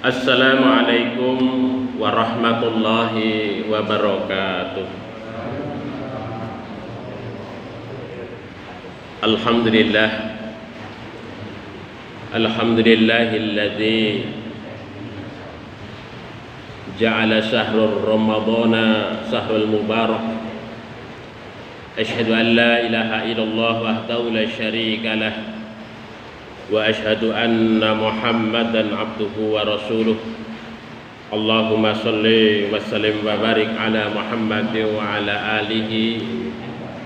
Assalamualaikum warahmatullahi wabarakatuh. Alhamdulillah, alhamdulillahilladzi ja'ala syahrul ramadana syahrul mubarak. Asyhadu an la ilaha illallah wahdahu la syarika lah, wa asyhadu anna Muhammadan abduhu wa rasuluh. Allahumma sholli wa sallim wa barik ala Muhammadin wa ala alihi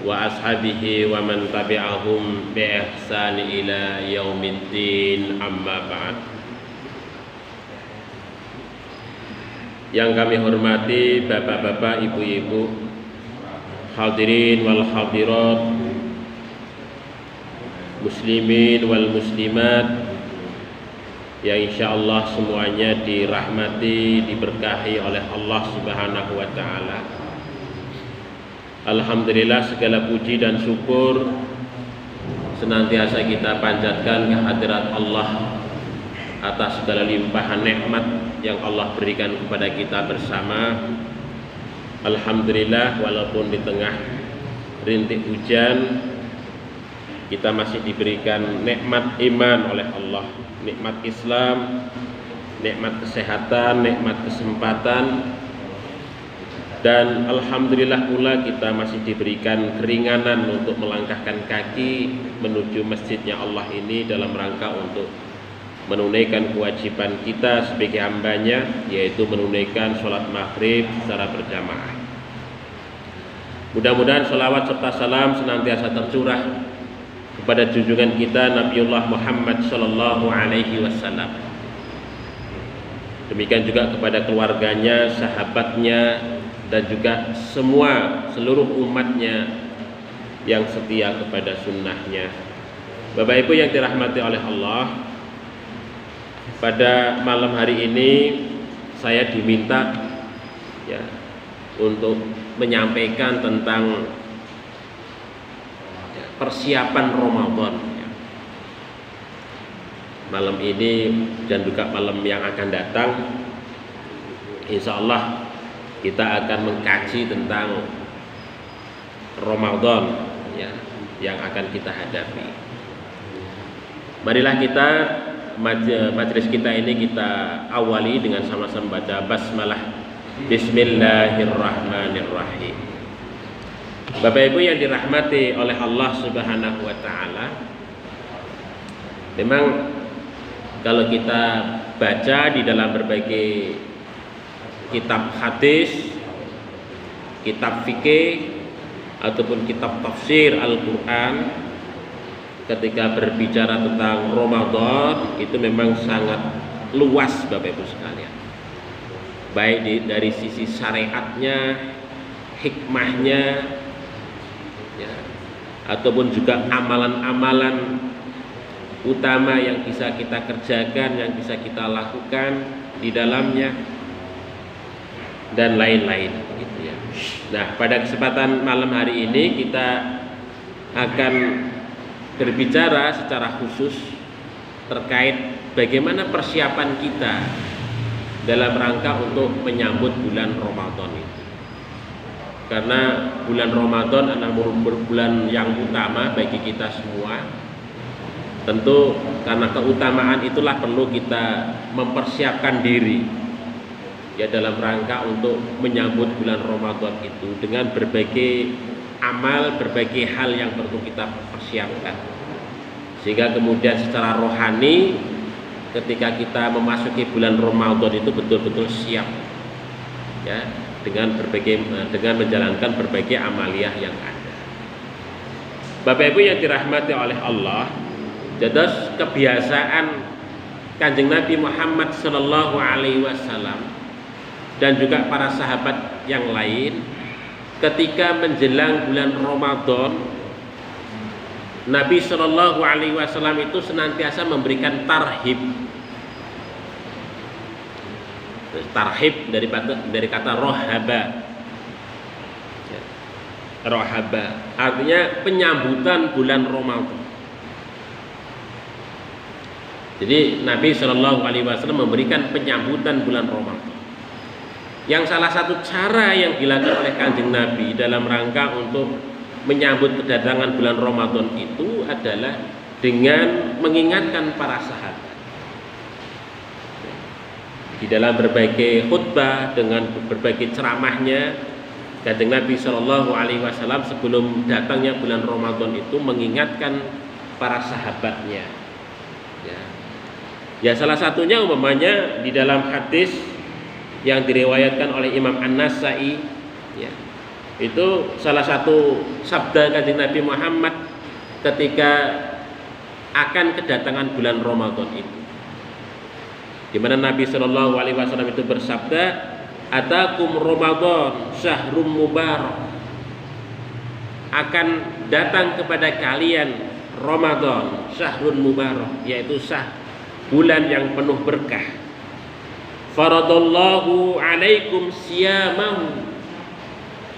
wa ashabihi wa man tabi'ahum bi ihsan ila yaumiddin, amma ba'd. Yang kami hormati bapak-bapak, ibu-ibu, hadirin wal hadirat, muslimin wal muslimat yang insyaallah semuanya dirahmati, diberkahi oleh Allah Subhanahu wa taala. Alhamdulillah, segala puji dan syukur senantiasa kita panjatkan kehadirat Allah atas segala limpahan nikmat yang Allah berikan kepada kita bersama. Alhamdulillah, walaupun di tengah rintik hujan kita masih diberikan nikmat iman oleh Allah, nikmat Islam, nikmat kesehatan, nikmat kesempatan, dan alhamdulillah pula kita masih diberikan keringanan untuk melangkahkan kaki menuju masjidnya Allah ini dalam rangka untuk menunaikan kewajiban kita sebagai hambanya, yaitu menunaikan sholat maghrib secara berjamaah. Mudah-mudahan sholawat serta salam senantiasa tercurah kepada junjungan kita Nabiullah Muhammad sallallahu alaihi wasallam. Demikian juga kepada keluarganya, sahabatnya, dan juga seluruh umatnya yang setia kepada sunnahnya. Bapak Ibu yang dirahmati oleh Allah, pada malam hari ini saya diminta untuk menyampaikan tentang persiapan Ramadan malam ini dan juga malam yang akan datang. Insya Allah kita akan mengkaji tentang Ramadan yang akan kita hadapi. Marilah kita majelis kita ini kita awali dengan sama-sama baca basmalah. Bismillahirrahmanirrahim. Bapak Ibu yang dirahmati oleh Allah Subhanahu wa taala, memang kalau kita baca di dalam berbagai kitab hadis, kitab fikih ataupun kitab tafsir Al-Qur'an, ketika berbicara tentang Ramadan itu memang sangat luas Bapak Ibu sekalian. Baik dari sisi syariatnya, hikmahnya, ataupun juga amalan-amalan utama yang bisa kita kerjakan, yang bisa kita lakukan di dalamnya, dan lain-lain gitu ya. Nah, pada kesempatan malam hari ini kita akan berbicara secara khusus terkait bagaimana persiapan kita dalam rangka untuk menyambut bulan Ramadan itu. Karena bulan Ramadan adalah bulan yang utama bagi kita semua. Tentu karena keutamaan itulah perlu kita mempersiapkan diri dalam rangka untuk menyambut bulan Ramadan itu dengan berbagai amal, berbagai hal yang perlu kita persiapkan, sehingga kemudian secara rohani ketika kita memasuki bulan Ramadan itu betul-betul siap dengan menjalankan berbagai amaliyah yang ada. Bapak Ibu yang dirahmati oleh Allah, jadi kebiasaan Kanjeng Nabi Muhammad sallallahu alaihi wasallam dan juga para sahabat yang lain ketika menjelang bulan Ramadan Nabi Shallallahu Alaihi Wasallam itu senantiasa memberikan tarhib. Tarhib dari kata rohaba. Rohaba artinya penyambutan bulan Ramadan. Jadi Nabi Shallallahu Alaihi Wasallam memberikan penyambutan bulan Ramadan. Yang salah satu cara yang dilakukan oleh Kanjeng Nabi dalam rangka untuk menyambut kedatangan bulan Ramadan itu adalah dengan mengingatkan para sahabat. Di dalam berbagai khutbah, dengan berbagai ceramahnya, Kanjeng Nabi Shallallahu Alaihi Wasallam sebelum datangnya bulan Ramadan itu mengingatkan para sahabatnya. Ya salah satunya umpamanya di dalam hadis yang diriwayatkan oleh Imam An-Nasai, ya, itu salah satu sabda Kanjeng Nabi Muhammad ketika akan kedatangan bulan Ramadan itu, di mana Nabi Shallallahu Alaihi Wasallam itu bersabda, "Atakum Ramadan syahrum mubarak." Akan datang kepada kalian Ramadan syahrun mubarak, yaitu bulan yang penuh berkah. Faradallahu alaikum siyamahu,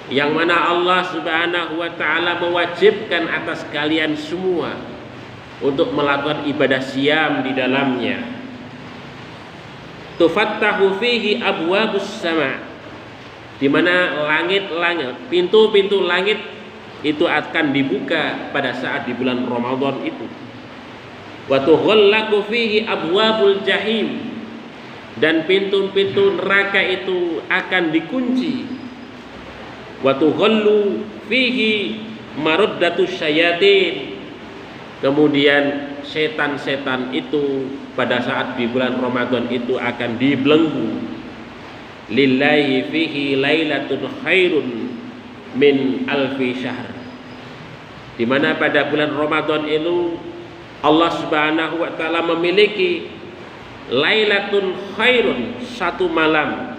yang mana Allah Subhanahu wa taala mewajibkan atas kalian semua untuk melakukan ibadah siam di dalamnya. Tufattahu fihi abwabus sama, di mana langit-langit, pintu-pintu langit itu akan dibuka pada saat di bulan Ramadan itu. Wa tughallaqu fihi abwabul jahim, dan pintu-pintu neraka itu akan dikunci. Wa tughallu fihi maraddatus syayatin, kemudian setan-setan itu pada saat di bulan Ramadan itu akan dibelenggu. Lillahi fihi lailatun khairun min alfi syahr, di mana pada bulan Ramadan itu Allah Subhanahu wa taala memiliki lailatun khairun, satu malam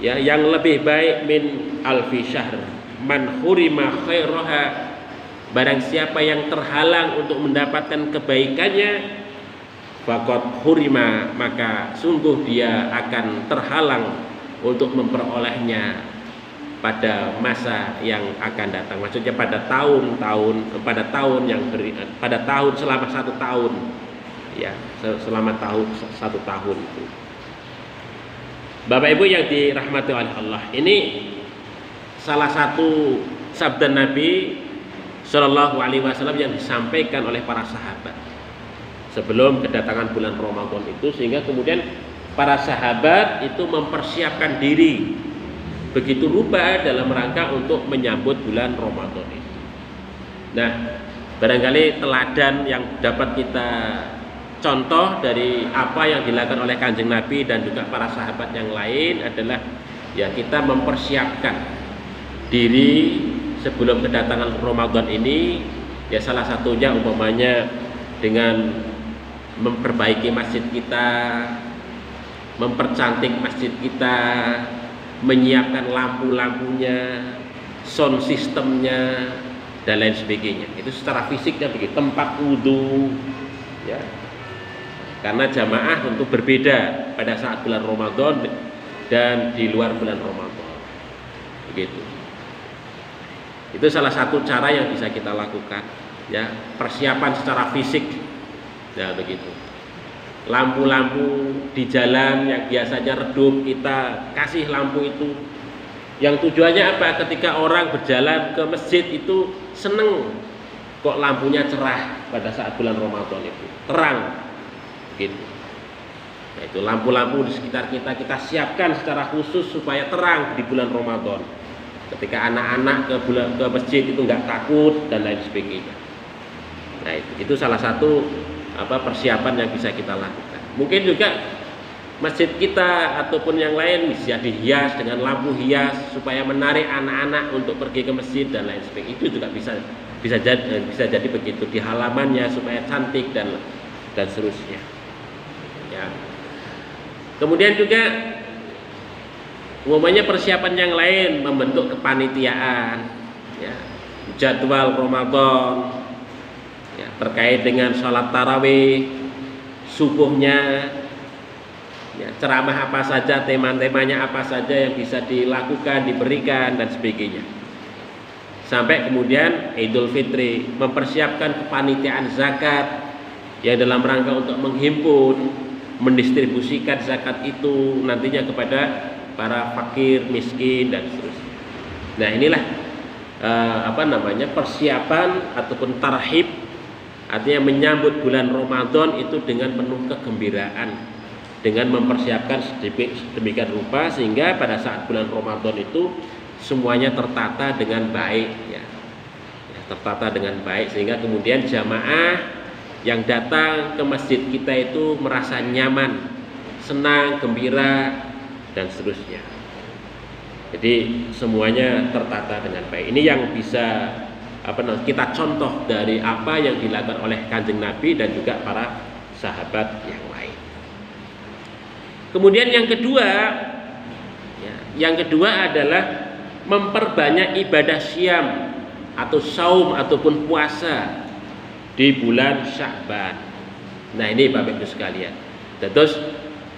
ya yang lebih baik min alfi syahr. Man hurima khairaha, barang siapa yang terhalang untuk mendapatkan kebaikannya, faqad hurima, maka sungguh dia akan terhalang untuk memperolehnya pada masa yang akan datang. Maksudnya pada tahun selama 1 tahun, ya, selama satu tahun itu. Bapak Ibu yang dirahmati oleh Allah, ini salah satu sabda Nabi Shallallahu Alaihi Wasallam yang disampaikan oleh para sahabat sebelum kedatangan bulan Ramadan itu, sehingga kemudian para sahabat itu mempersiapkan diri begitu rupa dalam rangka untuk menyambut bulan Ramadan itu. Nah, barangkali teladan yang dapat kita contoh dari apa yang dilakukan oleh Kanjeng Nabi dan juga para sahabat yang lain adalah ya kita mempersiapkan diri sebelum kedatangan Ramadan ini, ya salah satunya umpamanya dengan memperbaiki masjid kita, mempercantik masjid kita, menyiapkan lampu-lampunya, sound sistemnya, dan lain sebagainya. Itu secara fisiknya begitu. Tempat wudhu, ya, karena jamaah tentu berbeda pada saat bulan Ramadan dan di luar bulan Ramadan, begitu. Itu salah satu cara yang bisa kita lakukan, ya, persiapan secara fisik, ya begitu. Lampu-lampu di jalan yang biasanya redup, kita kasih lampu itu. Yang tujuannya apa? Ketika orang berjalan ke masjid itu seneng kok lampunya cerah pada saat bulan Ramadan itu, terang gitu. Nah, itu lampu-lampu di sekitar kita siapkan secara khusus supaya terang di bulan Ramadan. Ketika anak-anak ke masjid itu nggak takut dan lain sebagainya. Nah, itu salah satu persiapan yang bisa kita lakukan. Mungkin juga masjid kita ataupun yang lain bisa dihias dengan lampu hias supaya menarik anak-anak untuk pergi ke masjid dan lain sebagainya. Itu juga bisa jadi begitu di halamannya supaya cantik dan seterusnya. Ya. Kemudian juga umumnya persiapan yang lain, membentuk kepanitiaan, ya, jadwal Ramadan, ya, terkait dengan sholat tarawih, subuhnya, ya, ceramah apa saja, tema-temanya apa saja yang bisa dilakukan, diberikan dan sebagainya. Sampai kemudian Idul Fitri, mempersiapkan kepanitiaan zakat yang dalam rangka untuk menghimpun, mendistribusikan zakat itu nantinya kepada para fakir, miskin dan seterusnya. Nah, inilah persiapan ataupun tarhib, artinya menyambut bulan Ramadan itu dengan penuh kegembiraan, dengan mempersiapkan sedemikian rupa sehingga pada saat bulan Ramadan itu semuanya tertata dengan baik, ya, tertata dengan baik sehingga kemudian jamaah yang datang ke masjid kita itu merasa nyaman, senang, gembira dan seterusnya. Jadi semuanya tertata dengan baik. Ini yang bisa kita contoh dari apa yang dilakukan oleh Kanjeng Nabi dan juga para sahabat yang lain. Kemudian yang kedua adalah memperbanyak ibadah syam atau saum ataupun puasa di bulan Sya'ban. Nah, ini Bapak Ibu sekalian. Terus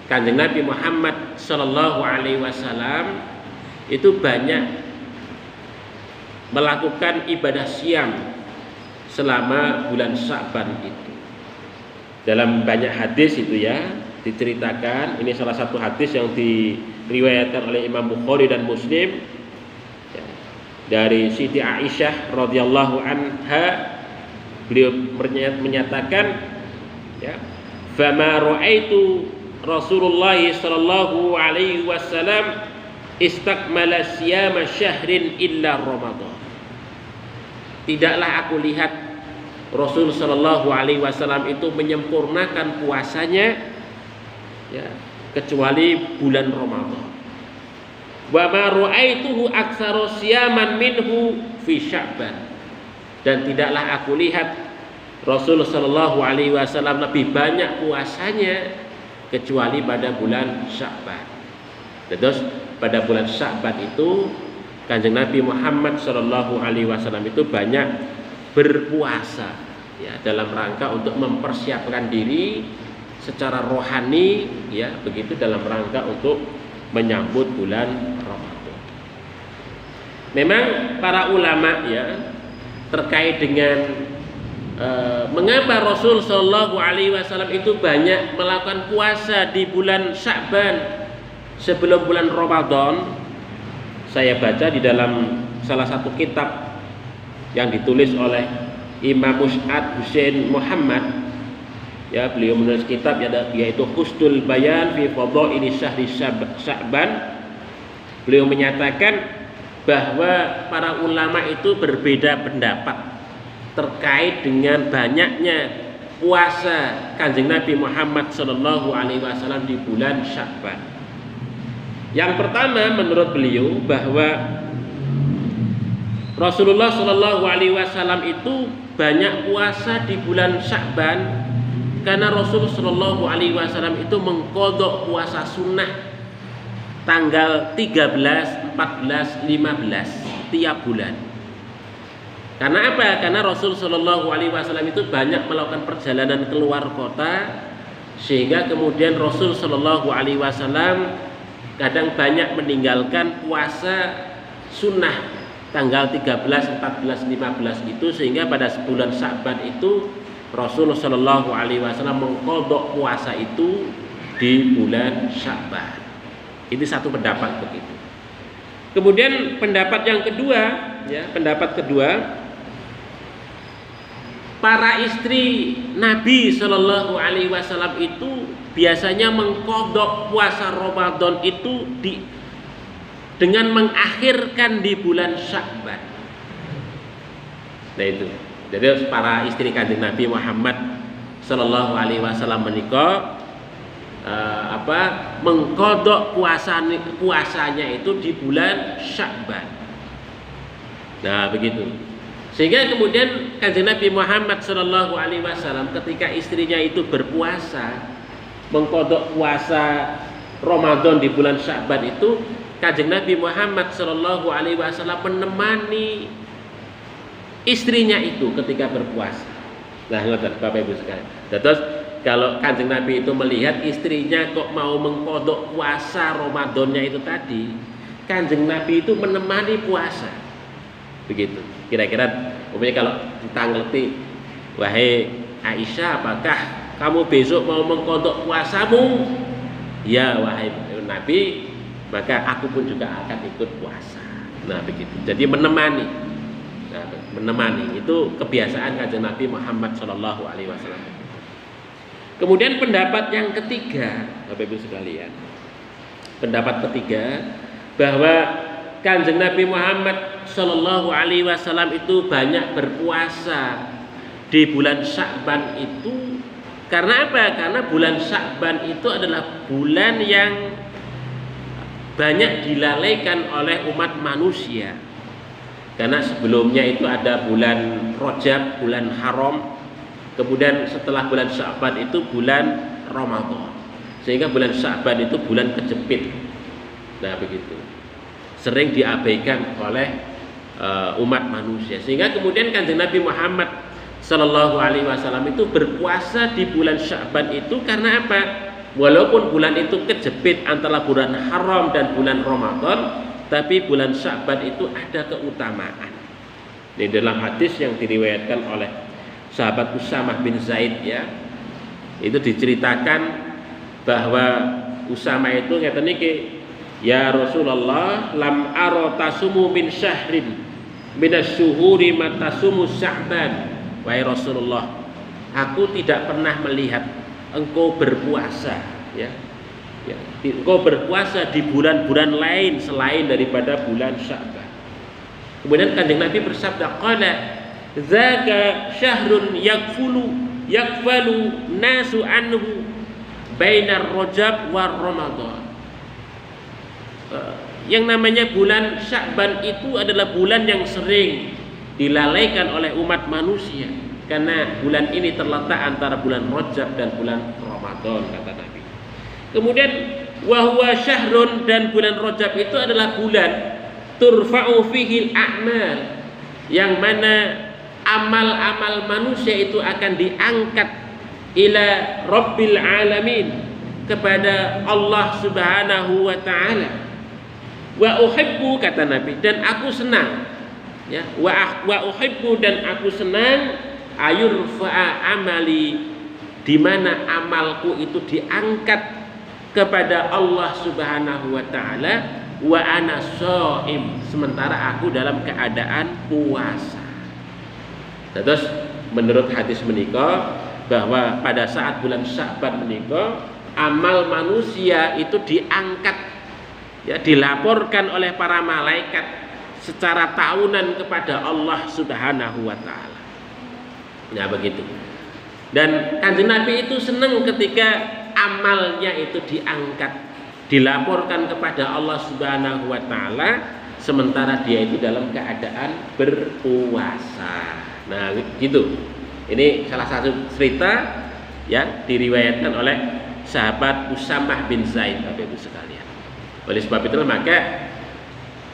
Kanjeng Nabi Muhammad sallallahu alaihi wasallam itu banyak melakukan ibadah syam selama bulan Sya'ban itu. Dalam banyak hadis itu ya diceritakan, ini salah satu hadis yang diriwayatkan oleh Imam Bukhari dan Muslim ya, dari Siti Aisyah radhiyallahu anha, beliau menyatakan ya, fama ra'aitu Rasulullah sallallahu alaihi wasallam istakmala siyama syahrin illa Ramadan. Tidaklah aku lihat Rasul sallallahu alaihi wasallam itu menyempurnakan puasanya ya, kecuali bulan Ramadan. Wa ma ra'aituhu aktsara siyaman minhu fi Sya'ban. Dan tidaklah aku lihat Rasul sallallahu alaihi wasallam lebih banyak puasanya kecuali pada bulan Sya'ban. Terus pada bulan Sya'ban itu Kanjeng Nabi Muhammad sallallahu alaihi wasallam itu banyak berpuasa ya, dalam rangka untuk mempersiapkan diri secara rohani ya, begitu dalam rangka untuk menyambut bulan Ramadan. Memang para ulama ya terkait dengan mengapa Rasul sallallahu alaihi wasallam itu banyak melakukan puasa di bulan Sya'ban sebelum bulan Ramadan. Saya baca di dalam salah satu kitab yang ditulis oleh Imam Mus'ad Husain Muhammad ya, beliau menulis kitab yaitu Husnul Bayan fi Fadhaili Syahri Sya'ban. Beliau menyatakan bahwa para ulama itu berbeda pendapat terkait dengan banyaknya puasa Kanjeng Nabi Muhammad sallallahu alaihi wasallam di bulan Sya'ban. Yang pertama, menurut beliau bahwa Rasulullah sallallahu alaihi wasallam itu banyak puasa di bulan Sya'ban karena Rasul sallallahu alaihi wasallam itu mengqadha puasa sunnah tanggal 13, 14, 15 tiap bulan. Karena apa? Karena Rasul sallallahu alaihi wasallam itu banyak melakukan perjalanan keluar kota sehingga kemudian Rasul sallallahu alaihi wasallam kadang banyak meninggalkan puasa sunnah tanggal 13, 14, 15 itu sehingga pada bulan Sya'ban itu Rasulullah Shallallahu Alaihi Wasallam mengqadha puasa itu di bulan Sya'ban. Ini satu pendapat begitu. Kemudian pendapat yang kedua, ya, para istri Nabi Shallallahu Alaihi Wasallam itu biasanya mengqadha puasa Ramadan itu dengan mengakhirkan di bulan Sya'ban. Nah itu. Jadi para istri Kanjeng Nabi Muhammad Shallallahu Alaihi Wasallam menikah mengqadha puasanya itu di bulan Sya'ban. Nah begitu. Sehingga kemudian Kanjeng Nabi Muhammad Shallallahu Alaihi Wasallam ketika istrinya itu berpuasa mengqadha puasa Ramadan di bulan Sya'ban itu, Kanjeng Nabi Muhammad Shallallahu Alaihi Wasallam menemani istrinya itu ketika berpuasa. Nah, ngoten Bapak Ibu sekalian. Terus kalau Kanjeng Nabi itu melihat istrinya kok mau mengkodok puasa Ramadannya itu tadi, Kanjeng Nabi itu menemani puasa. Begitu. Kira-kira umpamanya kalau ditangleti, wahai Aisyah, apakah kamu besok mau mengkodok puasamu? Ya, wahai Nabi, maka aku pun juga akan ikut puasa. Nah, begitu. Jadi menemani. Nah, menemani itu kebiasaan Kanjeng Nabi Muhammad Shallallahu Alaihi Wasallam. Kemudian pendapat yang ketiga, Bapak Ibu sekalian, pendapat ketiga bahwa Kanjeng Nabi Muhammad Shallallahu Alaihi Wasallam itu banyak berpuasa di bulan Sya'ban itu karena apa? Karena bulan Sya'ban itu adalah bulan yang banyak dilalaikan oleh umat manusia. Karena sebelumnya itu ada bulan Rajab, bulan haram. Kemudian setelah bulan Sya'ban itu bulan Ramadan. Sehingga bulan Sya'ban itu bulan kejepit. Nah, begitu. Sering diabaikan oleh umat manusia. Sehingga kemudian Kanjeng Nabi Muhammad Sallallahu Alaihi Wasallam itu berpuasa di bulan Sya'ban itu karena apa? Walaupun bulan itu kejepit antara bulan haram dan bulan Ramadan, tapi bulan Sya'ban itu ada keutamaan. Ini dalam hadis yang diriwayatkan oleh sahabat Usamah bin Zaid, ya, itu diceritakan bahwa Usamah itu ngeten niki, ya Rasulullah, lam aro tasumu min syahrin minasyuhuri matasumu Sya'ban. Wahai Rasulullah, aku tidak pernah melihat engkau berpuasa, ya. Engkau berpuasa di bulan-bulan lain selain daripada bulan Sya'ban. Kemudian Kanjeng Nabi bersabda, qala zaka syahrun yakfalu nasu anhu bainar Rajab war Ramadan. Yang namanya bulan Sya'ban itu adalah bulan yang sering dilalaikan oleh umat manusia karena bulan ini terletak antara bulan Rajab dan bulan Ramadan, kata Nabi. Kemudian wahwa syahrun, dan bulan Rajab itu adalah bulan turfa'u fihil a'mal, yang mana amal-amal manusia itu akan diangkat ila Rabbil Alamin, kepada Allah Subhanahu wa Ta'ala. Wa uhibbu, kata Nabi, dan aku senang, ya, wa uhibbu, dan aku senang ayurfa'a amali, di mana amalku itu diangkat kepada Allah Subhanahu wa Ta'ala, wa ana shaim, sementara aku dalam keadaan puasa. Terus menurut hadis menika bahwa pada saat bulan Sya'ban menika amal manusia itu diangkat, ya, dilaporkan oleh para malaikat secara tahunan kepada Allah Subhanahu wa Ta'ala. Nah, begitu. Dan Kanjeng Nabi itu senang ketika amalnya itu diangkat, dilaporkan kepada Allah Subhanahu wa Ta'ala, sementara dia itu dalam keadaan berpuasa. Nah, gitu. Ini salah satu cerita yang diriwayatkan oleh sahabat Usamah bin Zaid, Bapak Ibu sekalian. Oleh sebab itu maka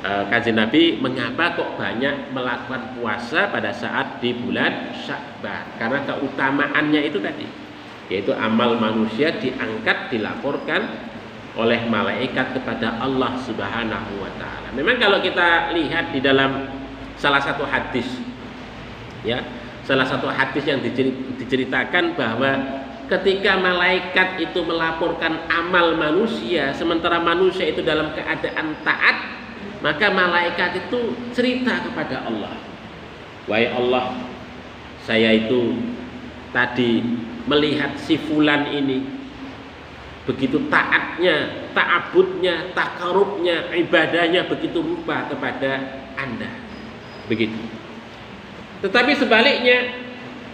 Kanjeng Nabi mengapa kok banyak melakukan puasa pada saat di bulan Sya'ban? Karena keutamaannya itu tadi, yaitu amal manusia diangkat, dilaporkan oleh malaikat kepada Allah Subhanahu wa Ta'ala. Memang kalau kita lihat di dalam salah satu hadis, ya, salah satu hadis yang diceritakan bahwa ketika malaikat itu melaporkan amal manusia, sementara manusia itu dalam keadaan taat, maka malaikat itu cerita kepada Allah, wahai Allah, saya itu tadi melihat si fulan ini begitu taatnya, ta'abudnya, takarubnya, ibadahnya begitu rupa kepada Anda. Begitu. Tetapi sebaliknya,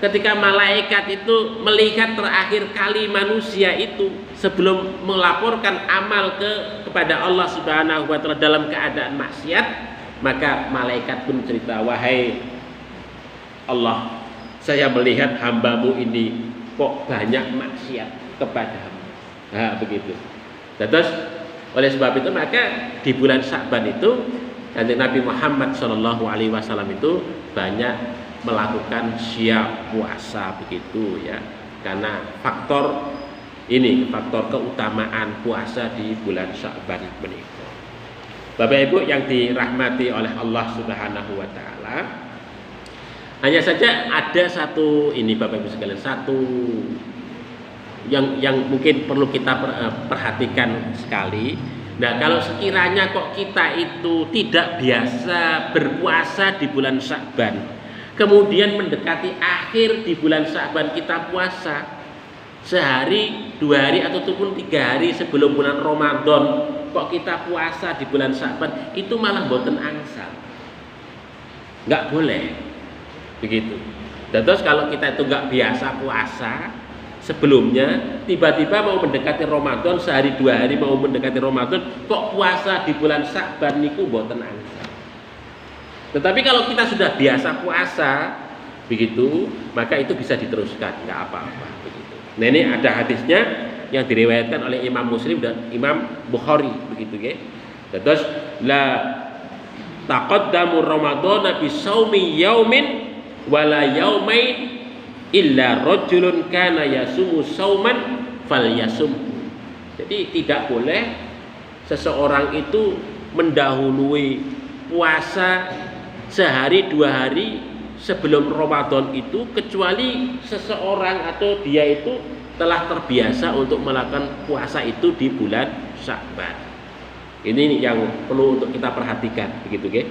ketika malaikat itu melihat terakhir kali manusia itu sebelum melaporkan amal kepada Allah Subhanahu wa Ta'ala dalam keadaan maksiat, maka malaikat pun cerita, wahai Allah, saya melihat hambamu ini kok banyak maksiat kepadamu. Nah, begitu. Terus oleh sebab itu maka di bulan Sya'ban itu Kanjeng Nabi Muhammad Shallallahu Alaihi Wasallam itu banyak melakukan siap puasa begitu ya. Karena faktor keutamaan puasa di bulan Sya'ban menika. Bapak Ibu yang dirahmati oleh Allah Subhanahu wa taala, hanya saja ada satu Bapak Ibu sekalian, satu yang mungkin perlu kita perhatikan sekali. Nah, kalau sekiranya kok kita itu tidak biasa berpuasa di bulan Sya'ban, kemudian mendekati akhir di bulan Sya'ban kita puasa, sehari, 2 hari ataupun 3 hari sebelum bulan Ramadan kok kita puasa di bulan Sya'ban, itu malah boten angsal, nggak boleh begitu. Dan terus kalau kita itu nggak biasa puasa sebelumnya, tiba-tiba mau mendekati Ramadan, sehari 2 hari mau mendekati Ramadan kok puasa di bulan Sya'ban niku boten angsal. Tetapi kalau kita sudah biasa puasa begitu, maka itu bisa diteruskan, nggak apa-apa begitu. Nah, ini ada hadisnya yang diriwayatkan oleh Imam Muslim dan Imam Bukhari begitu ya. Terus la taqaddamu Ramadan bi shaumi yaumin wala yaumain illa rajulun kana yasumu sauman falyasum. Jadi tidak boleh seseorang itu mendahului puasa sehari 2 hari sebelum Ramadan itu, kecuali seseorang atau dia itu telah terbiasa untuk melakukan puasa itu di bulan Sya'ban. Ini yang perlu untuk kita perhatikan begitu ya.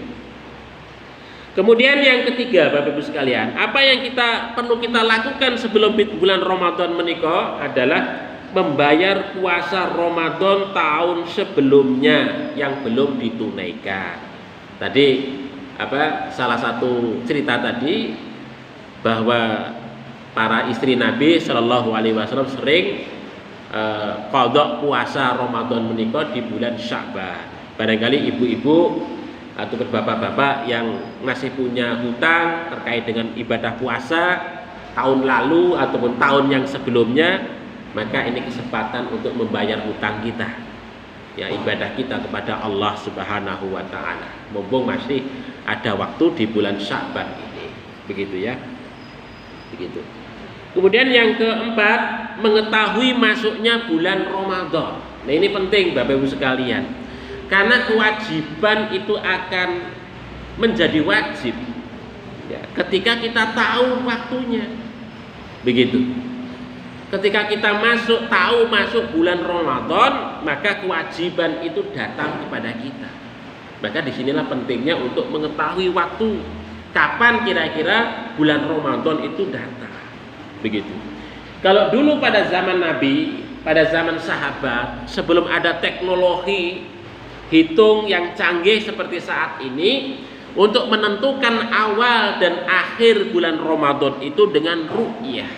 Kemudian yang ketiga Bapak Ibu sekalian, apa yang perlu kita lakukan sebelum bulan Ramadan menika adalah membayar puasa Ramadan tahun sebelumnya yang belum ditunaikan. Tadi salah satu cerita tadi bahwa para istri Nabi Shallallahu Alaihi Wasallam sering qadha puasa Ramadan menika di bulan Sya'ban. Barangkali ibu-ibu atau bapak-bapak yang masih punya hutang terkait dengan ibadah puasa tahun lalu ataupun tahun yang sebelumnya, maka ini kesempatan untuk membayar hutang kita, ya, ibadah kita kepada Allah Subhanahu wa taala. Mumpung masih ada waktu di bulan Sya'ban ini. Begitu ya. Begitu. Kemudian yang keempat, mengetahui masuknya bulan Ramadan. Nah, ini penting Bapak Ibu sekalian. Karena kewajiban itu akan menjadi wajib ya, ketika kita tahu waktunya. Begitu. Ketika kita tahu masuk bulan Ramadan, maka kewajiban itu datang kepada kita. Maka disinilah pentingnya untuk mengetahui waktu, kapan kira-kira bulan Ramadan itu datang. Begitu. Kalau dulu pada zaman Nabi, pada zaman sahabat, sebelum ada teknologi hitung yang canggih seperti saat ini, untuk menentukan awal dan akhir bulan Ramadan itu dengan ru'yah,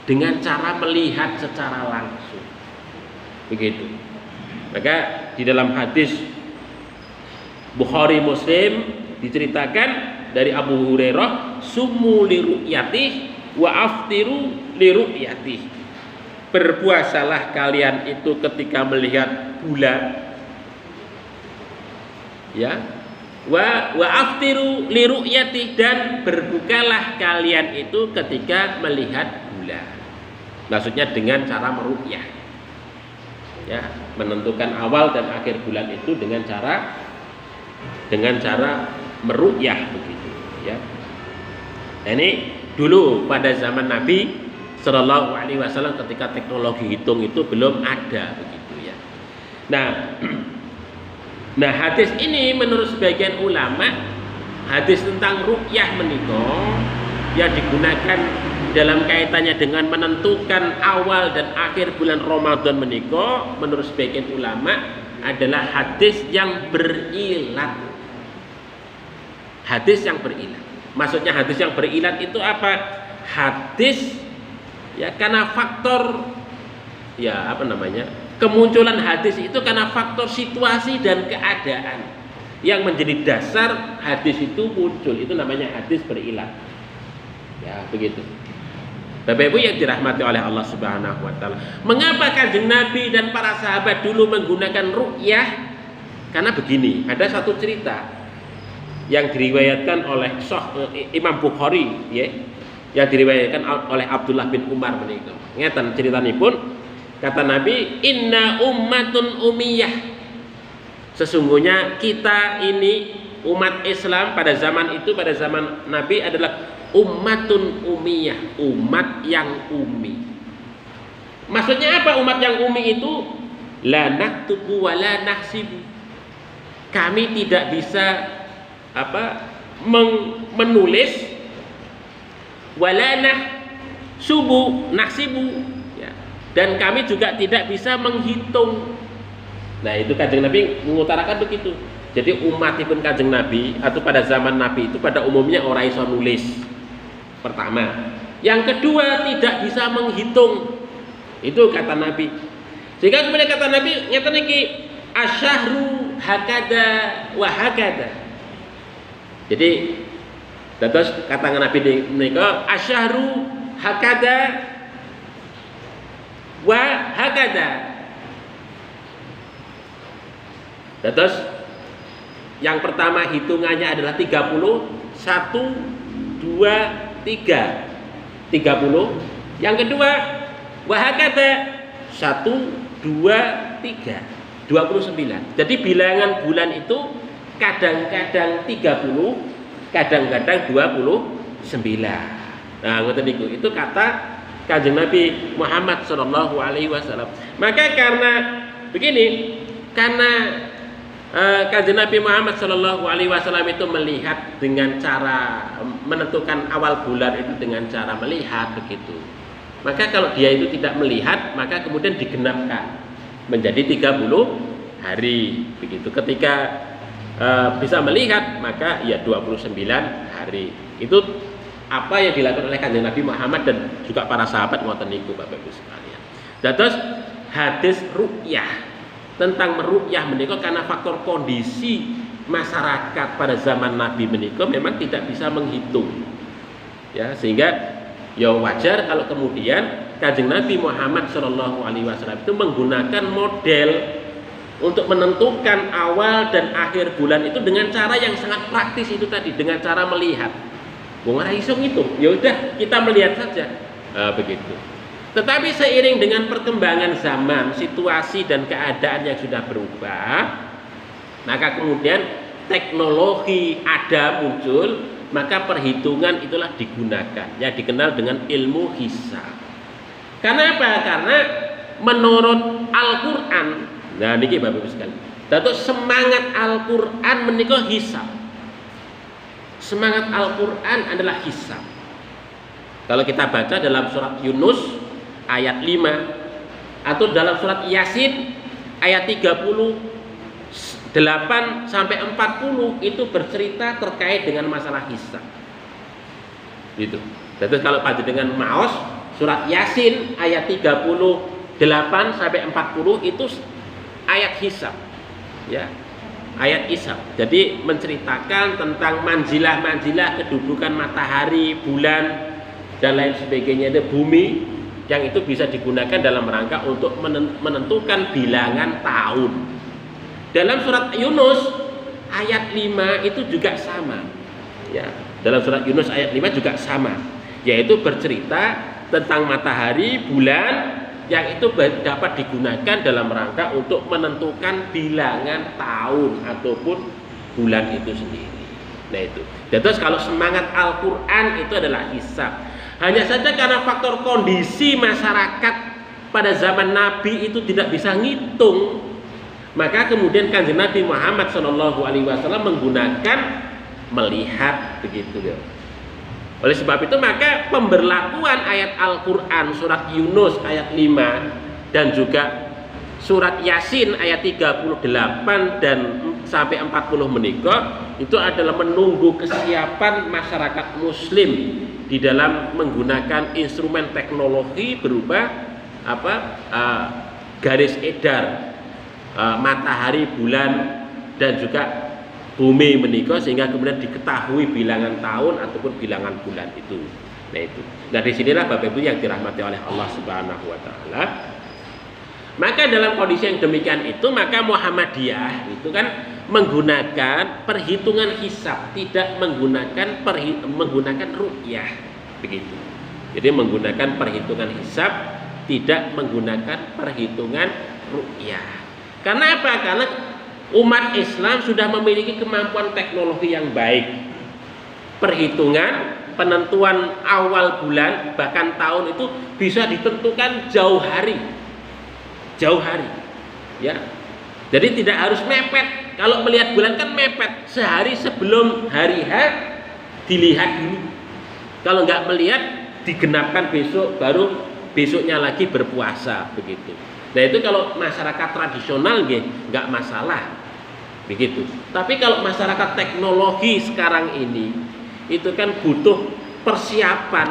dengan cara melihat secara langsung. Begitu. Maka di dalam hadis Bukhari Muslim diceritakan dari Abu Hurairah, summu li ru'yatih wa aftiru li ru'yatih. Berpuasalah kalian itu ketika melihat bulan, ya, wa aftiru li ru'yatih, dan berbukalah kalian itu ketika melihat bulan. Maksudnya dengan cara meru'yah, ya, menentukan awal dan akhir bulan itu dengan cara meru'yah begitu ya. Nah, ini dulu pada zaman Nabi Shallallahu Alaihi Wasallam ketika teknologi hitung itu belum ada begitu ya. Nah, hadis ini menurut sebagian ulama, hadis tentang ru'yah menika yang digunakan dalam kaitannya dengan menentukan awal dan akhir bulan Ramadan menika, menurut sebagian ulama adalah hadis yang berilat. Hadis yang berilat. Maksudnya hadis yang berilat itu apa? Hadis ya karena faktor kemunculan hadis itu karena faktor situasi dan keadaan yang menjadi dasar hadis itu muncul. Itu namanya hadis berilat. Ya, begitu. Bapak Ibu yang dirahmati oleh Allah Subhanahu wa taala. Mengapa Kanjeng Nabi dan para sahabat dulu menggunakan ru'yah? Karena begini, ada satu cerita yang diriwayatkan oleh Imam Bukhari ya, yang diriwayatkan oleh Abdullah bin Umar menika. Ngeten critanipun, kata Nabi, inna ummatun umiyah. Sesungguhnya kita ini umat Islam pada zaman itu, pada zaman Nabi adalah ummatun umiyah, umat yang umi. Maksudnya apa umat yang umi itu? La naktubu wa la nahsibu. Kami tidak bisa menulis wala nahsibu ya. Dan kami juga tidak bisa menghitung. Nah itu Kanjeng Nabi mengutarakan begitu. Jadi umatipun Kanjeng Nabi atau pada zaman Nabi itu pada umumnya orang iso nulis. Pertama, yang kedua tidak bisa menghitung. Itu kata Nabi. Sehingga kemudian kata Nabi nyata niki asyahru hakada wa hakada. Jadi terus kata Nabi menika asyahru hakada wa hakada. Terus yang pertama hitungannya adalah 30, 1 2 3. 30. Yang kedua wa hakada 1 2 3. 29. Jadi bilangan bulan itu kadang-kadang 30, kadang-kadang 29. Nah, ngoten niku. Itu kata Kanjeng Nabi Muhammad sallallahu alaihi wasallam. Maka karena begini, karena Kanjeng Nabi Muhammad sallallahu alaihi wasallam itu melihat dengan cara menentukan awal bulan itu dengan cara melihat begitu. Maka kalau dia itu tidak melihat, maka kemudian digenapkan menjadi 30 hari begitu. Ketika bisa melihat, maka ya 29 hari. Itu apa yang dilakukan oleh Kanjeng Nabi Muhammad dan juga para sahabat ngoten niku Bapak Ibu sekalian. Terus hadis ru'yah, tentang meru'yah menika karena faktor kondisi masyarakat pada zaman Nabi menika memang tidak bisa menghitung. Ya, sehingga ya wajar kalau kemudian Kanjeng Nabi Muhammad Shallallahu alaihi wasallam itu menggunakan model untuk menentukan awal dan akhir bulan itu dengan cara yang sangat praktis itu tadi, dengan cara melihat. Wong ora iso ngitung, ya udah kita melihat saja. Begitu. Tetapi seiring dengan perkembangan zaman, situasi dan keadaan yang sudah berubah, maka kemudian teknologi ada muncul, maka perhitungan itulah digunakan, yang dikenal dengan ilmu hisab. Karena apa? Karena menurut Al-Quran, nah niki Bapak Ibu sekalian, datuk semangat Al-Quran menika hisab. Semangat Al-Quran adalah hisab. Kalau kita baca dalam surat Yunus ayat 5 atau dalam surat Yasin ayat 38 sampai 40 itu bercerita terkait dengan masalah hisab. Gitu. Jadi kalau pada dengan maos surat Yasin ayat 38 sampai 40 itu ayat hisab. Ya. Ayat hisab. Jadi menceritakan tentang manzilah-manzilah kedudukan matahari, bulan dan lain sebagainya di bumi, yang itu bisa digunakan dalam rangka untuk menentukan bilangan tahun. Dalam surat Yunus ayat 5 itu juga sama. Ya, dalam surat Yunus ayat 5 juga sama, yaitu bercerita tentang matahari, bulan yang itu dapat digunakan dalam rangka untuk menentukan bilangan tahun ataupun bulan itu sendiri. Nah itu. Terus kalau semangat Al-Qur'an itu adalah hisab. Hanya saja karena faktor kondisi masyarakat pada zaman Nabi itu tidak bisa ngitung, maka kemudian Kanjeng Nabi Muhammad SAW menggunakan melihat begitu ya. Oleh sebab itu maka pemberlakuan ayat Al-Quran surat Yunus ayat 5 dan juga surat Yasin ayat 38 dan sampai 40 menikah itu adalah menunggu kesiapan masyarakat muslim di dalam menggunakan instrumen teknologi berupa garis edar matahari, bulan dan juga bumi menikah, sehingga kemudian diketahui bilangan tahun ataupun bilangan bulan itu. Nah itu. Nah disinilah Bapak Ibu yang dirahmati oleh Allah Subhanahu Wa Taala. Maka dalam kondisi yang demikian itu, maka Muhammadiyah itu kan menggunakan perhitungan hisab, tidak menggunakan ru'yah, begitu. Jadi menggunakan perhitungan hisab, tidak menggunakan perhitungan ru'yah. Karena apa? Karena umat Islam sudah memiliki kemampuan teknologi yang baik. Perhitungan, penentuan awal bulan, bahkan tahun itu bisa ditentukan jauh hari, ya. Jadi tidak harus mepet. Kalau melihat bulan kan mepet, sehari sebelum hari H dilihat dulu. Kalau nggak melihat, digenapkan besok, baru besoknya lagi berpuasa, begitu. Nah itu kalau masyarakat tradisional nggak masalah, begitu. Tapi kalau masyarakat teknologi sekarang ini, itu kan butuh persiapan,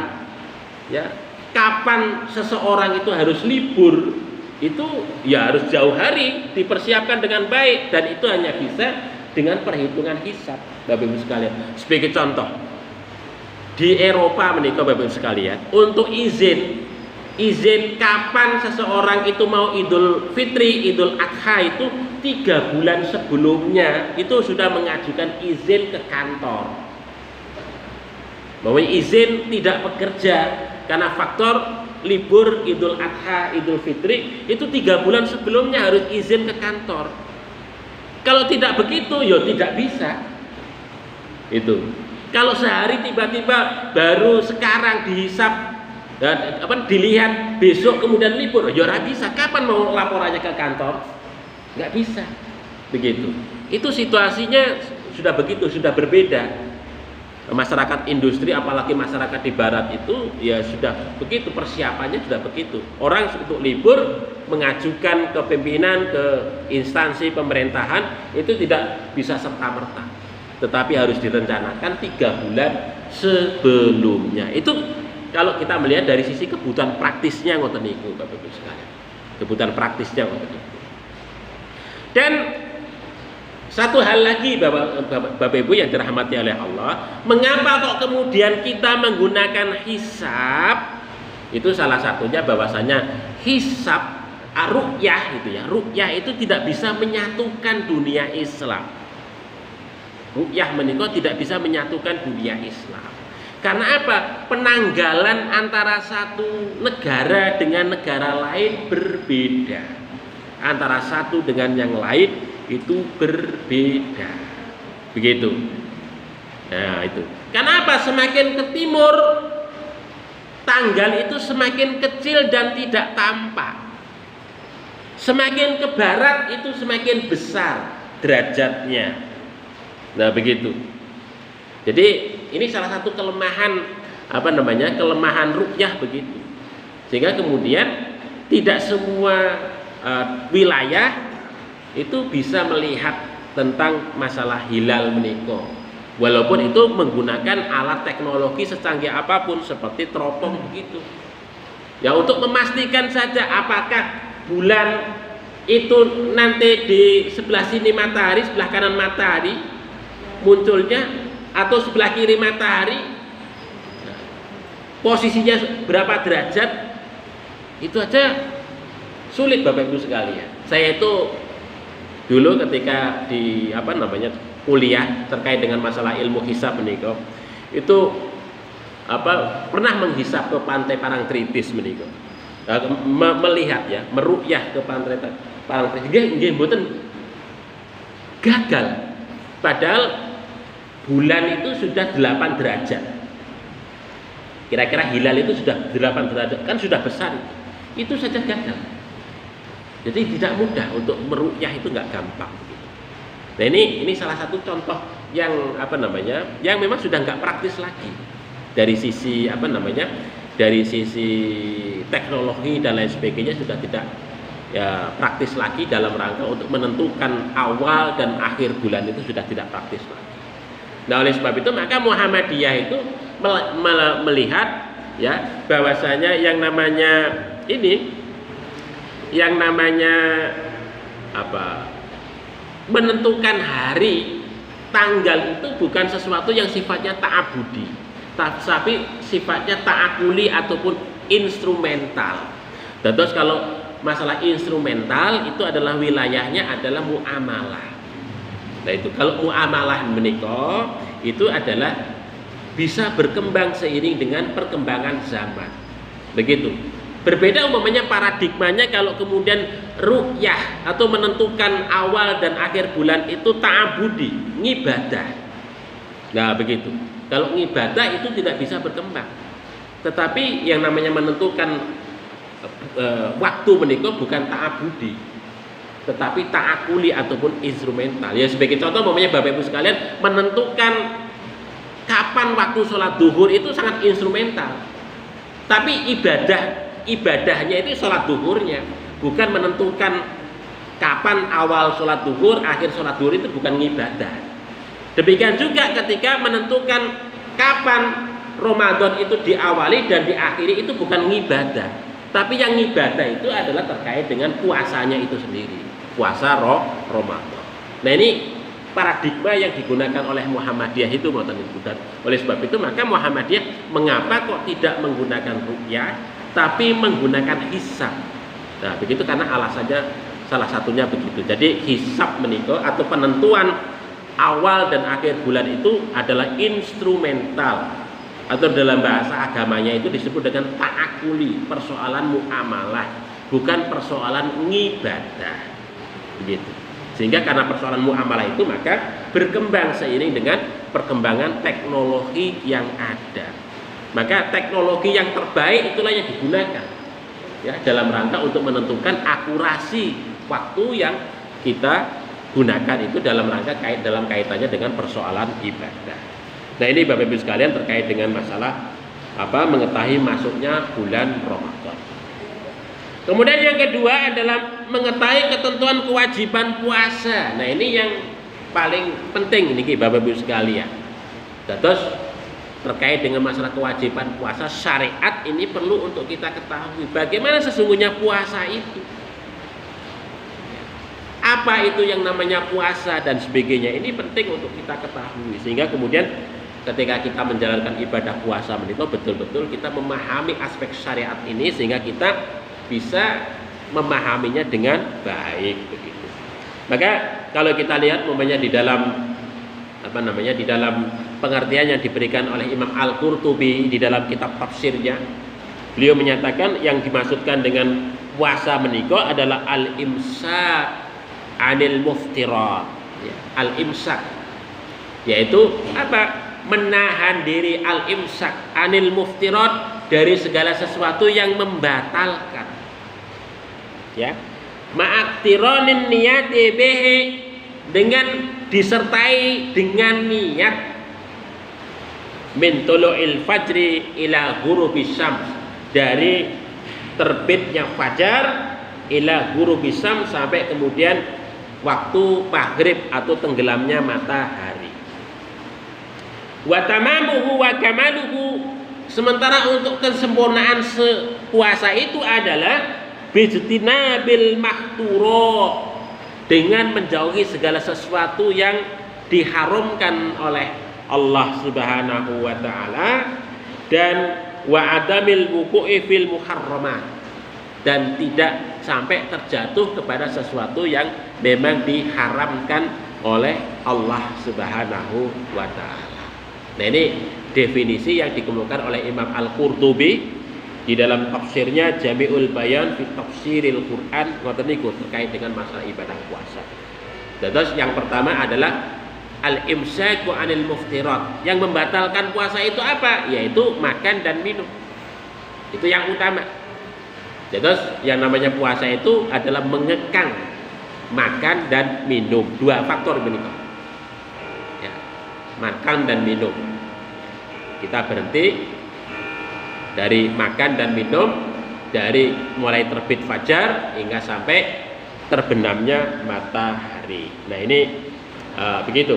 ya. Kapan seseorang itu harus libur, itu ya harus jauh hari dipersiapkan dengan baik, dan itu hanya bisa dengan perhitungan hisab, Bapak Ibu sekalian. Sebagai contoh, di Eropa menikah, Bapak Ibu sekalian, untuk izin kapan seseorang itu mau Idul Fitri, Idul Adha itu 3 bulan sebelumnya itu sudah mengajukan izin ke kantor, bahwa izin tidak bekerja karena faktor libur Idul Adha, Idul Fitri itu 3 bulan sebelumnya harus izin ke kantor. Kalau tidak begitu, ya tidak bisa. Itu. Kalau sehari tiba-tiba baru sekarang dihisap dan dilihat besok kemudian libur, ya nggak bisa. Kapan mau laporannya ke kantor? Nggak bisa. Begitu. Itu situasinya sudah begitu, sudah berbeda. Masyarakat industri, apalagi masyarakat di barat itu ya sudah begitu, persiapannya sudah begitu. Orang untuk libur mengajukan ke pimpinan, ke instansi pemerintahan itu tidak bisa serta-merta, tetapi harus direncanakan 3 bulan sebelumnya. Itu kalau kita melihat dari sisi kebutuhan praktisnya, ngoten niku Bapak Ibu sekalian. Kebutuhan praktisnya ngoten niku. Dan satu hal lagi Bapak Ibu yang dirahmati oleh Allah, mengapa kok kemudian kita menggunakan hisab? Itu salah satunya bahwasanya hisab ru'yah itu ya. Ru'yah itu tidak bisa menyatukan dunia Islam. Ru'yah menikah tidak bisa menyatukan dunia Islam. Karena apa? Penanggalan antara satu negara dengan negara lain berbeda. Antara satu dengan yang lain itu berbeda. Begitu. Nah, itu. Kenapa semakin ke timur tanggal itu semakin kecil dan tidak tampak. Semakin ke barat itu semakin besar derajatnya. Nah, begitu. Jadi ini salah satu kelemahan kelemahan ru'yah begitu. Sehingga kemudian tidak semua wilayah itu bisa melihat tentang masalah hilal menika. Walaupun itu menggunakan alat teknologi secanggih apapun seperti teropong begitu. Ya untuk memastikan saja apakah bulan itu nanti di sebelah sini matahari, sebelah kanan matahari munculnya, atau sebelah kiri matahari posisinya berapa derajat, itu aja sulit Bapak Ibu sekalian. Saya itu dulu ketika di kuliah terkait dengan masalah ilmu hisab menika, itu pernah menghisap ke pantai Parangtritis menika, melihat ya, meru'yah ke pantai Parangtritis, nggih mboten gagal. Padahal bulan itu sudah 8 derajat. Kira-kira hilal itu sudah 8 derajat, kan sudah besar. Itu saja gagal. Jadi tidak mudah untuk meru'yah, itu nggak gampang. Nah ini salah satu contoh yang yang memang sudah nggak praktis lagi dari sisi dari sisi teknologi dan lain sebagainya, sudah tidak ya praktis lagi dalam rangka untuk menentukan awal dan akhir bulan, itu sudah tidak praktis lagi. Nah oleh sebab itu maka Muhammadiyah itu melihat ya bahwasanya yang namanya menentukan hari tanggal itu bukan sesuatu yang sifatnya ta'abudi, tapi sifatnya ta'akuli ataupun instrumental. Dan terus kalau masalah instrumental itu adalah wilayahnya adalah muamalah. Nah itu kalau muamalah menika itu adalah bisa berkembang seiring dengan perkembangan zaman. Begitu. Berbeda umpamanya paradigmanya kalau kemudian ru'yah atau menentukan awal dan akhir bulan itu ta'abudi, ngibadah. Nah begitu. Kalau ngibadah itu tidak bisa berkembang. Tetapi yang namanya menentukan waktu menika bukan ta'abudi, tetapi ta'akuli ataupun instrumental. Ya sebagai contoh umpamanya Bapak Ibu sekalian menentukan kapan waktu sholat duhur itu sangat instrumental. Tapi ibadahnya itu sholat duhurnya, bukan menentukan kapan awal sholat duhur, akhir sholat duhur, itu bukan ibadah. Demikian juga ketika menentukan kapan Ramadan itu diawali dan diakhiri, itu bukan ibadah. Tapi yang ibadah itu adalah terkait dengan puasanya itu sendiri, puasa Ramadan. Nah ini paradigma yang digunakan oleh Muhammadiyah itu, dan oleh sebab itu maka Muhammadiyah mengapa kok tidak menggunakan ru'yah tapi menggunakan hisab. Nah begitu karena alasannya salah satunya begitu. Jadi hisab menika atau penentuan awal dan akhir bulan itu adalah instrumental, atau dalam bahasa agamanya itu disebut dengan ta'akuli, persoalan muamalah, bukan persoalan ngibadah. Begitu. Sehingga karena persoalan muamalah itu maka berkembang seiring dengan perkembangan teknologi yang ada. Maka teknologi yang terbaik itulah yang digunakan ya dalam rangka untuk menentukan akurasi waktu yang kita gunakan itu dalam rangka dalam kaitannya dengan persoalan ibadah. Nah ini Bapak Ibu sekalian terkait dengan masalah mengetahui masuknya bulan Ramadan. Kemudian yang kedua adalah mengetahui ketentuan kewajiban puasa. Nah ini yang paling penting ini Bapak Ibu sekalian. Terus terkait dengan masalah kewajiban puasa, syariat ini perlu untuk kita ketahui bagaimana sesungguhnya puasa itu. Apa itu yang namanya puasa dan sebagainya, ini penting untuk kita ketahui. Sehingga kemudian ketika kita menjalankan ibadah puasa menika betul-betul kita memahami aspek syariat ini sehingga kita bisa memahaminya dengan baik begitu. Maka kalau kita lihat umpamanya di dalam di dalam pengertian yang diberikan oleh Imam Al-Qurtubi di dalam kitab tafsirnya, beliau menyatakan yang dimaksudkan dengan puasa menika adalah al-imsak anil muftirat. Ya, al-imsak yaitu menahan diri, al-imsak anil muftirat, dari segala sesuatu yang membatalkan. Ya, ma'aktironin niyati bihi, dengan disertai dengan niat min tulu'il fajri ila ghurubis syams, dari terbitnya fajar ila ghurubis syams, sampai kemudian waktu maghrib atau tenggelamnya matahari. Wa tamamuhu wa kamaluhu, sementara untuk kesempurnaan puasa itu adalah bijtinabil mahturo, dengan menjauhi segala sesuatu yang diharamkan oleh Allah Subhanahu wa taala, dan wa adamil wuqu'i fil muharramat, dan tidak sampai terjatuh kepada sesuatu yang memang diharamkan oleh Allah Subhanahu wa taala. Nah ini definisi yang dikemukakan oleh Imam Al-Qurtubi di dalam tafsirnya Jami'ul Bayan fi Tafsiril Quran, ngoten niku terkait dengan masalah ibadah puasa. Terus yang pertama adalah al-imsaku anil muftirat. Yang membatalkan puasa itu apa? Yaitu makan dan minum. Itu yang utama. Terus yang namanya puasa itu adalah mengekang makan dan minum. Dua faktor begitu. Ya, makan dan minum. Kita berhenti dari makan dan minum dari mulai terbit fajar hingga sampai terbenamnya matahari. Nah ini begitu.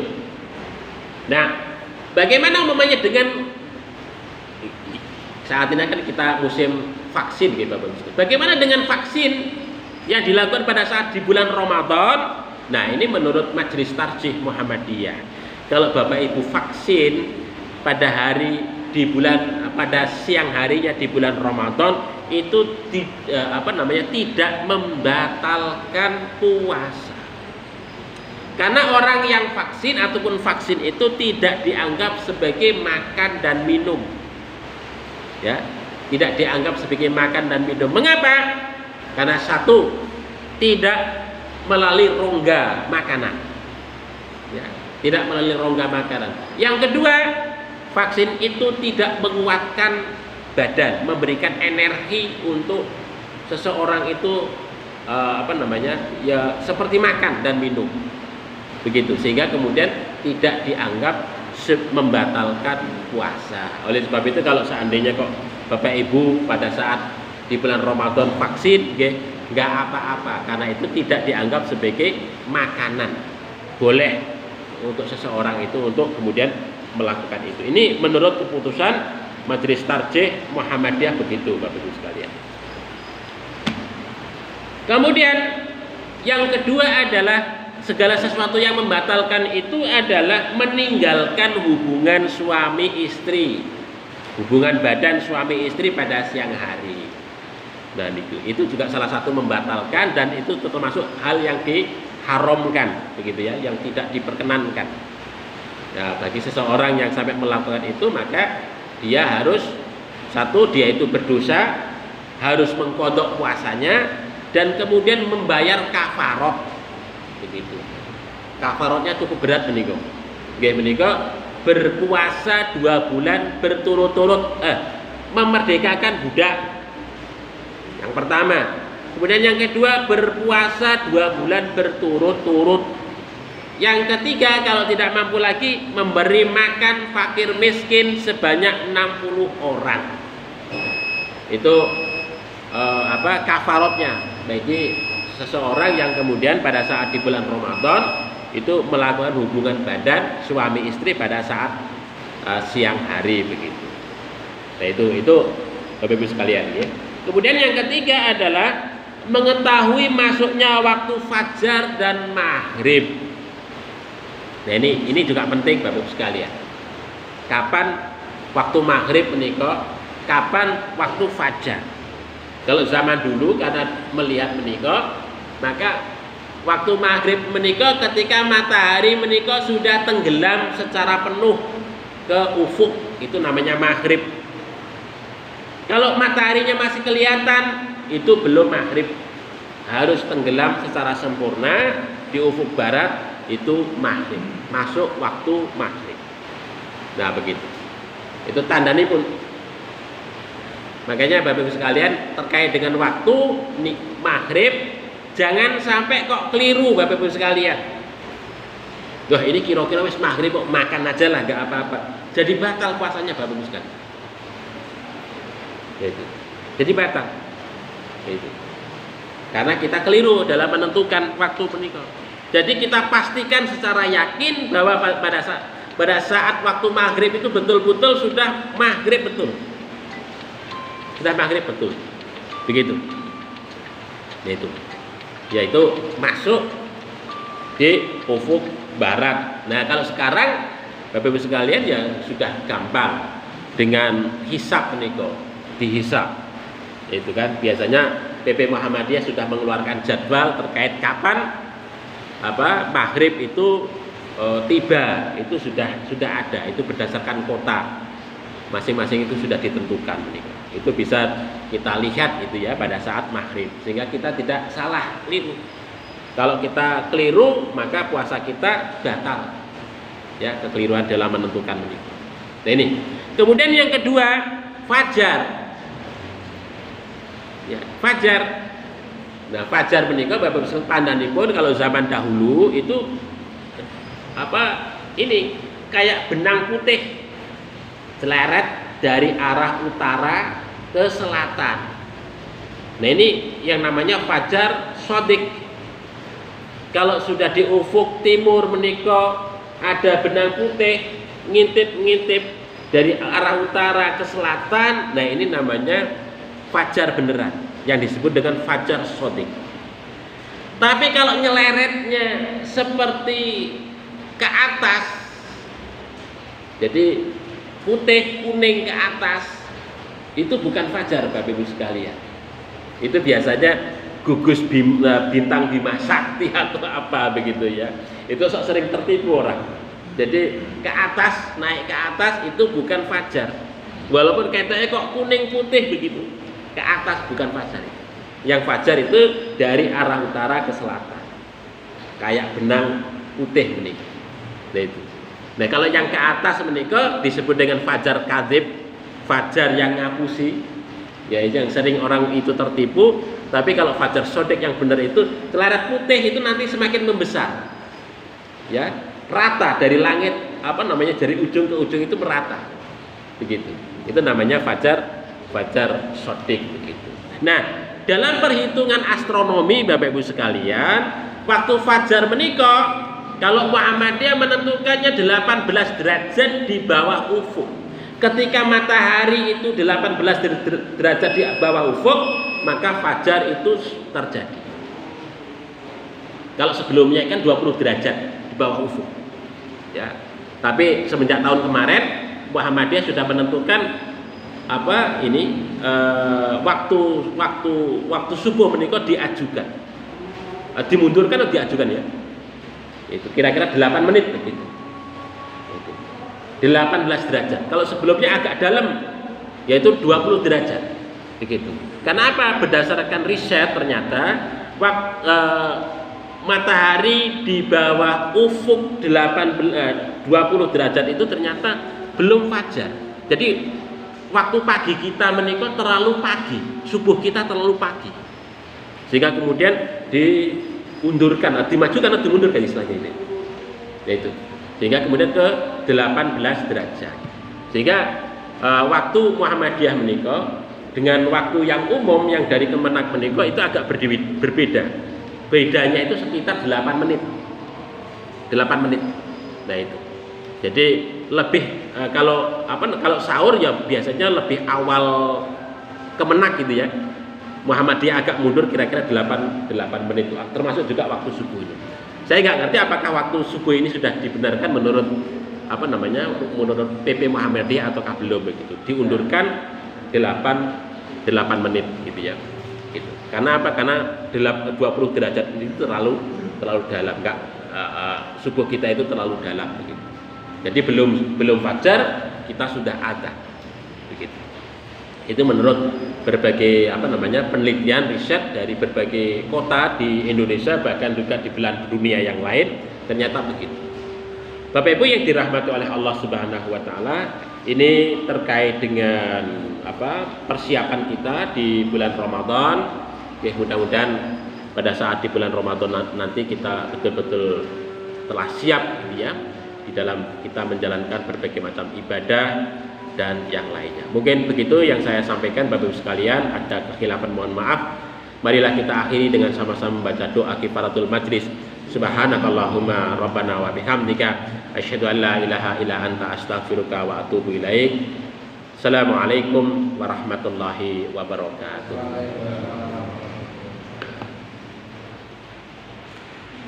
Nah bagaimana umpamanya dengan saat ini kan kita musim vaksin gitu Bapak. Bagaimana dengan vaksin yang dilakukan pada saat di bulan Ramadan? Nah ini menurut Majelis Tarjih Muhammadiyah, kalau Bapak Ibu vaksin pada hari di bulan pada siang harinya di bulan Ramadan itu tidak membatalkan puasa. Karena orang yang vaksin ataupun vaksin itu tidak dianggap sebagai makan dan minum. Ya, tidak dianggap sebagai makan dan minum. Mengapa? Karena satu, tidak melalui rongga makanan. Ya, tidak melalui rongga makanan. Yang kedua, vaksin itu tidak menguatkan badan, memberikan energi untuk seseorang itu ya seperti makan dan minum. Begitu, sehingga kemudian tidak dianggap membatalkan puasa. Oleh sebab itu kalau seandainya kok Bapak Ibu pada saat di bulan Ramadan vaksin, nggak apa-apa, karena itu tidak dianggap sebagai makanan. Boleh untuk seseorang itu untuk kemudian melakukan itu. Ini menurut keputusan Majelis Tarjih Muhammadiyah begitu, Bapak Ibu sekalian. Kemudian yang kedua adalah segala sesuatu yang membatalkan itu adalah meninggalkan hubungan suami istri, hubungan badan suami istri pada siang hari. Nah itu juga salah satu membatalkan, dan itu termasuk hal yang diharamkan, begitu ya, yang tidak diperkenankan. Nah, bagi seseorang yang sampai melakukan itu, maka dia harus satu, dia itu berdosa, harus mengkodok puasanya, dan kemudian membayar kafarot. Begitu. Kafarotnya cukup berat menika. Nggih menika berpuasa 2 bulan berturut-turut, memerdekakan budak. Yang pertama. Kemudian yang kedua, berpuasa 2 bulan berturut-turut. Yang ketiga, kalau tidak mampu lagi, memberi makan fakir miskin sebanyak 60 orang. Itu kafarotnya. Bagi seseorang yang kemudian pada saat di bulan Ramadan itu melakukan hubungan badan suami istri pada saat siang hari, begitu. Nah itu Bapak Ibu sekalian ya. Kemudian yang ketiga adalah mengetahui masuknya waktu fajar dan maghrib. Nah ini juga penting Bapak Ibu sekalian. Kapan waktu maghrib menika, kapan waktu fajar. Kalau zaman dulu karena melihat menika, maka waktu maghrib menika ketika matahari menika sudah tenggelam secara penuh ke ufuk, itu namanya maghrib. Kalau mataharinya masih kelihatan, itu belum maghrib. Harus tenggelam secara sempurna di ufuk barat, itu maghrib, masuk waktu maghrib. Nah begitu, itu tandanya pun. Makanya Bapak Ibu sekalian, terkait dengan waktu maghrib, jangan sampai kok keliru Bapak Ibu sekalian. Wah ini kira-kira wis maghrib kok makan aja lah, nggak apa-apa. Jadi batal puasanya Bapak Ibu sekalian. Jadi batal. Itu. Karena kita keliru dalam menentukan waktu menikah. Jadi kita pastikan secara yakin bahwa pada saat waktu maghrib itu betul-betul sudah maghrib betul. Sudah maghrib betul, begitu. Yaitu masuk di ufuk barat. Nah kalau sekarang Bapak Ibu sekalian ya sudah gampang dengan hisab menika, dihisab. Itu kan biasanya PP Muhammadiyah sudah mengeluarkan jadwal terkait kapan maghrib itu tiba, itu sudah ada, itu berdasarkan kota masing-masing, itu sudah ditentukan menika. Itu bisa kita lihat itu ya pada saat maghrib, sehingga kita tidak salah keliru. Kalau kita keliru maka puasa kita batal ya, kekeliruan dalam menentukan ini. Nah ini kemudian yang kedua, fajar ya, fajar. Nah fajar menikah Bapak Ibu pandanipun kalau zaman dahulu itu ini kayak benang putih seleret dari arah utara ke selatan. Nah ini yang namanya fajar sodik. Kalau sudah di ufuk timur menika ada benang putih ngintip-ngintip dari arah utara ke selatan, nah ini namanya fajar beneran, yang disebut dengan fajar sodik. Tapi kalau nyeleretnya seperti ke atas, jadi putih kuning ke atas, Itu bukan fajar Bapak Ibu sekalian. Itu biasanya gugus bintang Bima Sakti atau apa begitu ya. Itu sok sering tertipu orang. Jadi ke atas, naik ke atas itu bukan fajar. Walaupun kayaknya kok kuning putih begitu. Ke atas bukan fajar. Yang fajar itu dari arah utara ke selatan. Kayak benang putih menikah. Nah itu. Nah kalau yang ke atas menikah disebut dengan fajar kadzib, fajar yang ngapusi. Ya yang sering orang itu tertipu. Tapi kalau fajar shodiq yang benar itu celaret putih itu nanti semakin membesar. Ya, rata dari langit dari ujung ke ujung itu merata. Begitu. Itu namanya fajar shodiq begitu. Nah, dalam perhitungan astronomi Bapak Ibu sekalian, waktu fajar menikah kalau Muhammadiyah menentukannya 18 derajat di bawah ufuk. Ketika matahari itu 18 derajat di bawah ufuk, maka fajar itu terjadi. Kalau sebelumnya kan 20 derajat di bawah ufuk. Ya. Tapi semenjak tahun kemarin Muhammadiyah sudah menentukan waktu subuh menikah diajukan. Dimundurkan atau diajukan ya? Itu kira-kira 8 menit begitu. 18 derajat. Kalau sebelumnya agak dalam yaitu 20 derajat. Begitu. Kenapa? Berdasarkan riset ternyata matahari di bawah ufuk 20 derajat itu ternyata belum fajar. Jadi waktu pagi kita menikah terlalu pagi, subuh kita terlalu pagi. Sehingga kemudian diundurkan, dimajukan atau dimundurkan istilahnya ini. Yaitu sehingga kemudian ke 18 derajat. Sehingga waktu Muhammadiyah menikah dengan waktu yang umum yang dari Kemenak menikah itu agak berbeda. Bedanya itu sekitar 8 menit. 8 menit. Nah itu. Jadi lebih kalau sahur ya biasanya lebih awal Kemenak gitu ya. Muhammadiyah agak mundur kira-kira 8 menit, termasuk juga waktu subuh ini. Saya nggak ngerti apakah waktu subuh ini sudah dibenarkan menurut menurut PP Muhammadiyah atau belum begitu. Diundurkan 8 menit gitu ya. Gitu. Karena apa? Karena 20 derajat itu terlalu dalam, enggak subuh kita itu terlalu dalam begitu. Jadi belum fajar kita sudah adzan. Begitu. Itu menurut berbagai penelitian riset dari berbagai kota di Indonesia bahkan juga di belahan dunia yang lain ternyata begitu. Bapak Ibu yang dirahmati oleh Allah Subhanahu wa taala, ini terkait dengan persiapan kita di bulan Ramadan. Ya, mudah-mudahan pada saat di bulan Ramadan nanti kita betul-betul telah siap gitu ya di dalam kita menjalankan berbagai macam ibadah dan yang lainnya. Mungkin begitu yang saya sampaikan Bapak Ibu sekalian. Ada kekhilafan mohon maaf. Marilah kita akhiri dengan sama-sama membaca doa kifaratul majlis. Subhanakallahumma rabbana wa bihamdika asyhadu an la ilaha illa anta astaghfiruka wa atubu ilaik. Assalamualaikum warahmatullahi wabarakatuh.